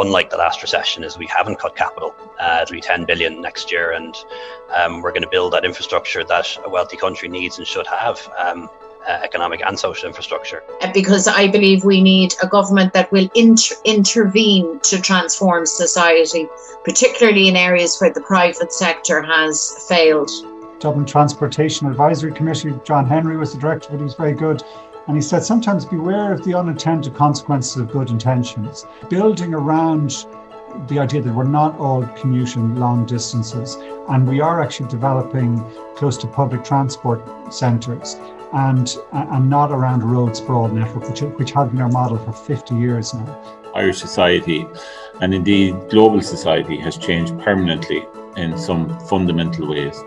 unlike the last recession, is we haven't cut capital. It'll be 10 billion next year, and we're going to build that infrastructure that a wealthy country needs and should have. Economic and social infrastructure. Because I believe we need a government that will intervene to transform society, particularly in areas where the private sector has failed. Dublin Transportation Advisory Committee, John Henry was the director, but he was very good. And he said, sometimes beware of the unintended consequences of good intentions. Building around the idea that we're not all commuting long distances, and we are actually developing close to public transport centres, and not around a road sprawl network, which has been our model for 50 years now. Irish society, and indeed global society, has changed permanently in some fundamental ways.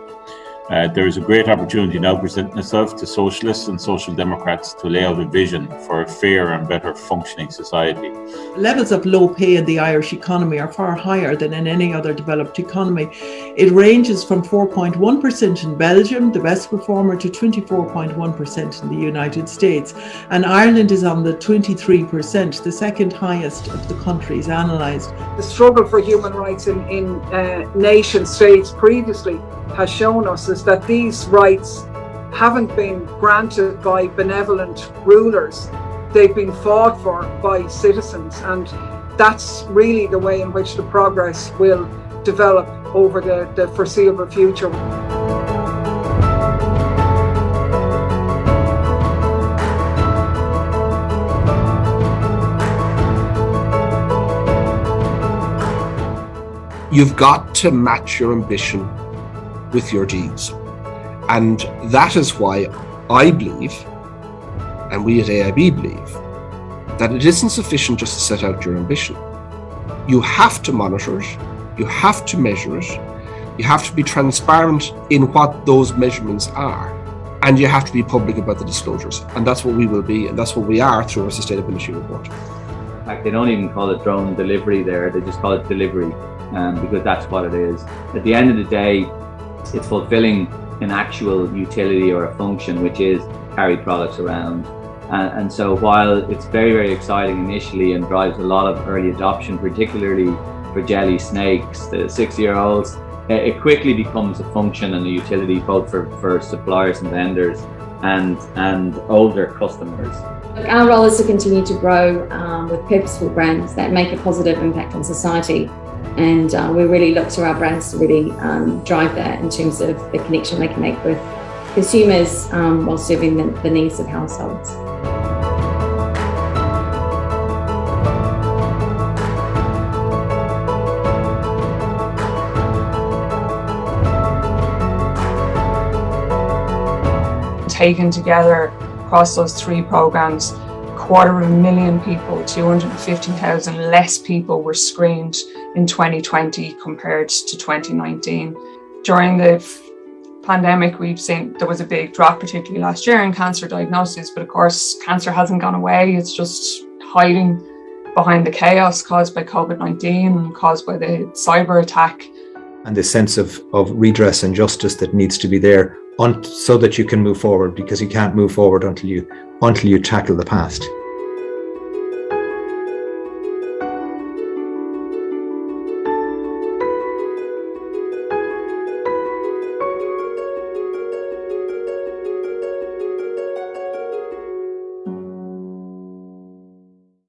There is a great opportunity now presenting itself to socialists and social democrats to lay out a vision for a fair and better functioning society. Levels of low pay in the Irish economy are far higher than in any other developed economy. It ranges from 4.1% in Belgium, the best performer, to 24.1% in the United States. And Ireland is on the 23%, the second highest of the countries analysed. The struggle for human rights in nation states previously has shown us is that these rights haven't been granted by benevolent rulers. They've been fought for by citizens, and that's really the way in which the progress will develop over the foreseeable future. You've got to match your ambition with your deeds. And that is why I believe, and we at AIB believe, that it isn't sufficient just to set out your ambition. You have to monitor it, you have to measure it, you have to be transparent in what those measurements are, and you have to be public about the disclosures. And that's what we will be, and that's what we are through our sustainability report. In fact, they don't even call it drone delivery there, they just call it delivery, because that's what it is. At the end of the day, it's fulfilling an actual utility or a function, which is carry products around. And so while it's very, very exciting initially and drives a lot of early adoption, particularly for jelly snakes, the 6-year-olds, it quickly becomes a function and a utility both for suppliers and vendors and older customers. Our role is to continue to grow with purposeful brands that make a positive impact on society. And we really look to our brands to really drive that in terms of the connection they can make with consumers while serving the needs of households. Taken together across those 3 programs, 250,000 people, 250,000 less people were screened in 2020 compared to 2019. During the pandemic, we've seen there was a big drop, particularly last year, in cancer diagnosis, but of course, cancer hasn't gone away. It's just hiding behind the chaos caused by COVID-19 and caused by the cyber attack. And the sense of redress and justice that needs to be there so that you can move forward, because you can't move forward until you tackle the past.